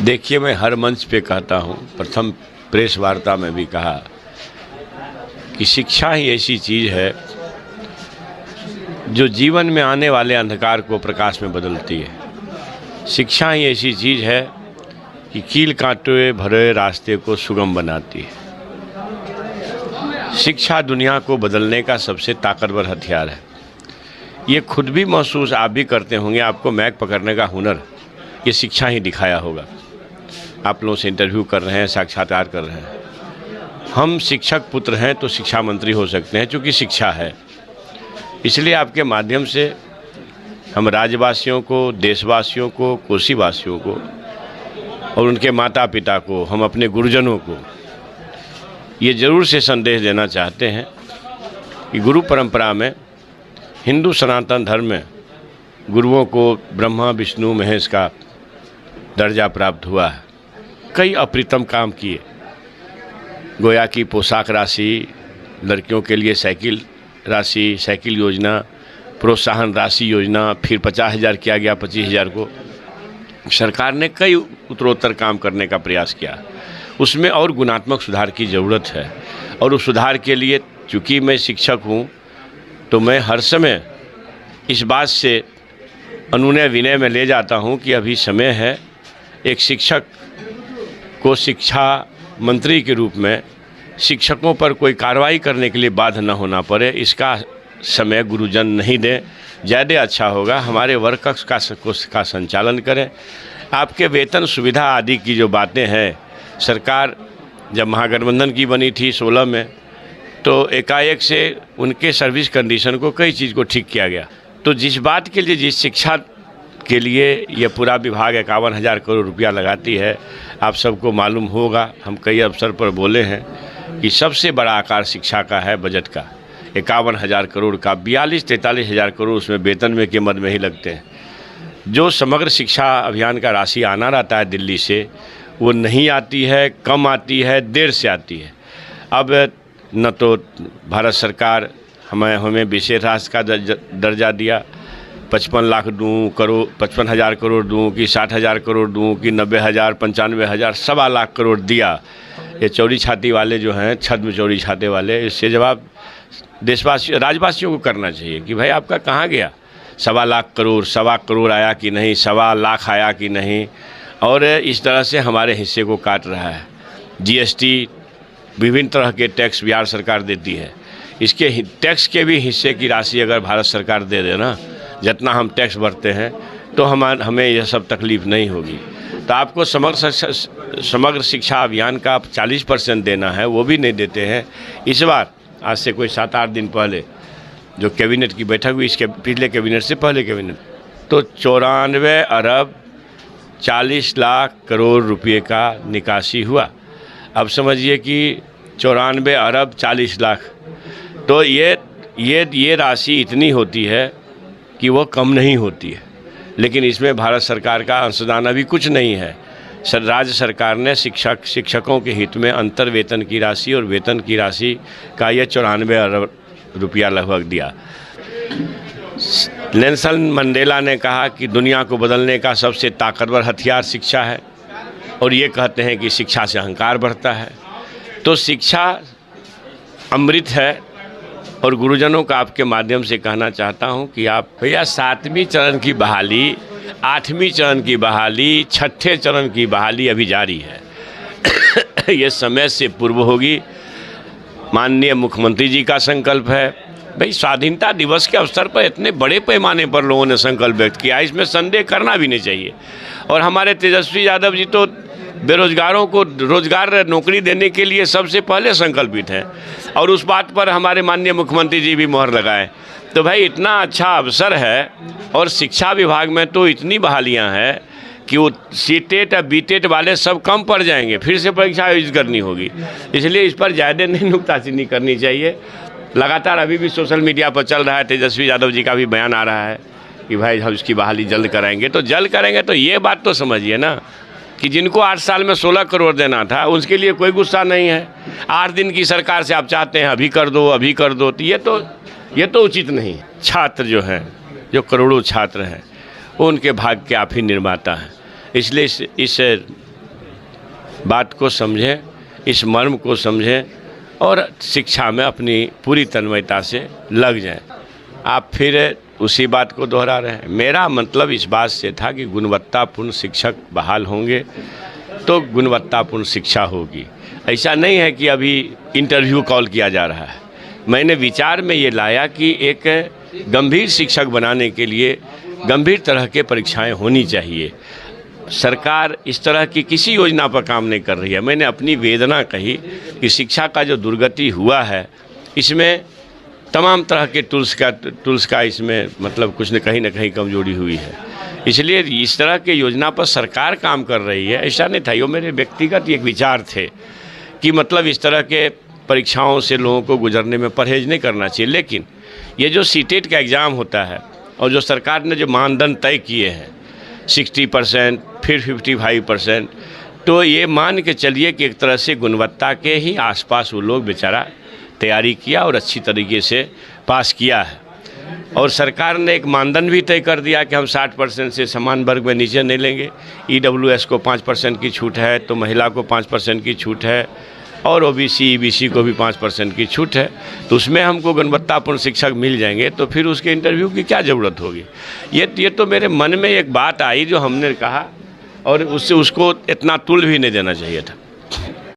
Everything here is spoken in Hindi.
देखिए, मैं हर मंच पे कहता हूँ, प्रथम प्रेस वार्ता में भी कहा कि शिक्षा ही ऐसी चीज़ है जो जीवन में आने वाले अंधकार को प्रकाश में बदलती है। शिक्षा ही ऐसी चीज़ है कि कील कांटे भरे रास्ते को सुगम बनाती है। शिक्षा दुनिया को बदलने का सबसे ताकतवर हथियार है। ये खुद भी महसूस आप भी करते होंगे। आपको मैक पकड़ने का हुनर ये शिक्षा ही दिखाया होगा। आप लोगों से इंटरव्यू कर रहे हैं, साक्षात्कार कर रहे हैं। हम शिक्षक पुत्र हैं तो शिक्षा मंत्री हो सकते हैं, क्योंकि शिक्षा है। इसलिए आपके माध्यम से हम राज्यवासियों को, देशवासियों को, कोसीवासियों को और उनके माता पिता को, हम अपने गुरुजनों को ये ज़रूर से संदेश देना चाहते हैं कि गुरु परंपरा में, हिंदू सनातन धर्म में गुरुओं को ब्रह्मा विष्णु महेश का दर्जा प्राप्त हुआ है। कई अप्रितम काम किए। गोया की पोशाक राशि, लड़कियों के लिए साइकिल राशि, साइकिल योजना, प्रोत्साहन राशि योजना, फिर 50,000 किया गया, 25,000 को। सरकार ने कई उत्तरोत्तर काम करने का प्रयास किया। उसमें और गुणात्मक सुधार की ज़रूरत है। और उस सुधार के लिए, चूँकि मैं शिक्षक हूँ, तो मैं हर समय इस बात से अनुनय विनय में ले जाता हूँ कि अभी समय है एक शिक्षक को शिक्षा मंत्री के रूप में शिक्षकों पर कोई कार्रवाई करने के लिए बाध्य न होना पड़े। इसका समय गुरुजन नहीं दें, ज़्यादा अच्छा होगा। हमारे वर्ग कक्ष का संचालन करें। आपके वेतन सुविधा आदि की जो बातें हैं, सरकार जब महागठबंधन की बनी थी 16 में, तो एकाएक से उनके सर्विस कंडीशन को, कई चीज़ को ठीक किया गया। तो जिस बात के लिए, जिस शिक्षा के लिए यह पूरा विभाग 51,000 करोड़ रुपया लगाती है, आप सबको मालूम होगा। हम कई अवसर पर बोले हैं कि सबसे बड़ा आकार शिक्षा का है बजट का, 51,000 करोड़ का। 42-43,000 करोड़ उसमें वेतन में के मद में ही लगते हैं। जो समग्र शिक्षा अभियान का राशि आना रहता है दिल्ली से, वो नहीं आती है, कम आती है, देर से आती है। अब न तो भारत सरकार हमें विशेष राष्ट्र का दर्जा दिया, 55 लाख दूँ करोड़, 55,000 करोड़ दूँ कि 60,000 करोड़ दूँ कि 90,000, 95,000, 1.25 लाख करोड़ दिया। ये चौड़ी छाती वाले जो हैं, छद्म चौड़ी छाते वाले, इससे जवाब देशवासी राज्यवासियों को करना चाहिए कि भाई आपका कहाँ गया 1.25 लाख करोड़, 1.25 करोड़ आया कि नहीं, 1.25 लाख आया कि नहीं। और इस तरह से हमारे हिस्से को काट रहा है। जीएसटी, विभिन्न तरह के टैक्स बिहार सरकार देती है। इसके टैक्स के भी हिस्से की राशि अगर भारत सरकार दे देना, जितना हम टैक्स भरते हैं, तो हमें यह सब तकलीफ़ नहीं होगी। तो आपको समग्र शिक्षा अभियान का 40% देना है, वो भी नहीं देते हैं। इस बार आज से कोई 7-8 दिन पहले जो कैबिनेट की बैठक हुई, इसके पिछले कैबिनेट से पहले कैबिनेट, तो 94 अरब 40 लाख करोड़ रुपये का निकासी हुआ। अब समझिए कि 94 अरब 40 लाख, तो ये राशि इतनी होती है कि वो कम नहीं होती है। लेकिन इसमें भारत सरकार का अंशदान अभी कुछ नहीं है। राज्य सरकार ने शिक्षकों के हित में अंतर वेतन की राशि और वेतन की राशि का ये 94 अरब रुपया लगभग दिया। नेल्सन मंडेला ने कहा कि दुनिया को बदलने का सबसे ताकतवर हथियार शिक्षा है, और ये कहते हैं कि शिक्षा से अहंकार बढ़ता है। तो शिक्षा अमृत है। और गुरुजनों का आपके माध्यम से कहना चाहता हूं कि आप भैया 7वें चरण की बहाली, 8वें चरण की बहाली, 6ठे चरण की बहाली अभी जारी है। ये समय से पूर्व होगी। माननीय मुख्यमंत्री जी का संकल्प है। भाई, स्वाधीनता दिवस के अवसर पर इतने बड़े पैमाने पर लोगों ने संकल्प व्यक्त किया, इसमें संदेह करना भी नहीं चाहिए। और हमारे तेजस्वी यादव जी तो बेरोजगारों को रोजगार, नौकरी देने के लिए सबसे पहले संकल्पित हैं, और उस बात पर हमारे माननीय मुख्यमंत्री जी भी मोहर लगाएं। तो भाई, इतना अच्छा अवसर है। और शिक्षा विभाग में तो इतनी बहालियां हैं कि वो सीटेट और बीटेट वाले सब कम पड़ जाएंगे, फिर से परीक्षा आयोजित करनी होगी। इसलिए इस पर ज़्यादा नहीं नुक्ताचीनी करनी चाहिए। लगातार अभी भी सोशल मीडिया पर चल रहा है, तेजस्वी यादव जी का भी बयान आ रहा है कि भाई हम इसकी बहाली जल्द कराएंगे। तो जल्द करेंगे तो ये बात तो समझिए ना कि जिनको 8 साल में 16 करोड़ देना था, उसके लिए कोई गुस्सा नहीं है। 8 दिन की सरकार से आप चाहते हैं अभी कर दो, अभी कर दो, तो ये तो उचित नहीं। छात्र जो हैं, जो करोड़ों छात्र हैं, वो उनके भाग्य के आप ही निर्माता हैं। इसलिए इस बात को समझें, इस मर्म को समझें और शिक्षा में अपनी पूरी तन्मयता से लग जाएं। आप फिर उसी बात को दोहरा रहे हैं। मेरा मतलब इस बात से था कि गुणवत्तापूर्ण शिक्षक बहाल होंगे तो गुणवत्तापूर्ण शिक्षा होगी। ऐसा नहीं है कि अभी इंटरव्यू कॉल किया जा रहा है। मैंने विचार में ये लाया कि एक गंभीर शिक्षक बनाने के लिए गंभीर तरह के परीक्षाएं होनी चाहिए। सरकार इस तरह की किसी योजना पर काम नहीं कर रही है। मैंने अपनी वेदना कही कि शिक्षा का जो दुर्गति हुआ है, इसमें तमाम तरह के टूल्स का इसमें मतलब कुछ न कहीं कमजोरी हुई है। इसलिए इस तरह के योजना पर सरकार काम कर रही है, ऐसा नहीं था। ये मेरे व्यक्तिगत एक विचार थे कि मतलब इस तरह के परीक्षाओं से लोगों को गुजरने में परहेज नहीं करना चाहिए। लेकिन ये जो सीटेट का एग्ज़ाम होता है और जो सरकार ने जो मानदंड तय किए हैं 60% फिर 55%, तो ये मान के चलिए कि एक तरह से गुणवत्ता के ही आसपास वो लोग बेचारा तैयारी किया और अच्छी तरीके से पास किया है। और सरकार ने एक मानदंड भी तय कर दिया कि हम 60% से समान वर्ग में नीचे नहीं लेंगे। EWS को 5% की छूट है, तो महिला को 5% की छूट है और OBC EBC को भी 5% की छूट है। तो उसमें हमको गुणवत्तापूर्ण शिक्षक मिल जाएंगे, तो फिर उसके इंटरव्यू की क्या ज़रूरत होगी। ये तो मेरे मन में एक बात आई जो हमने कहा, और उससे उसको इतना तुल भी नहीं देना चाहिए था।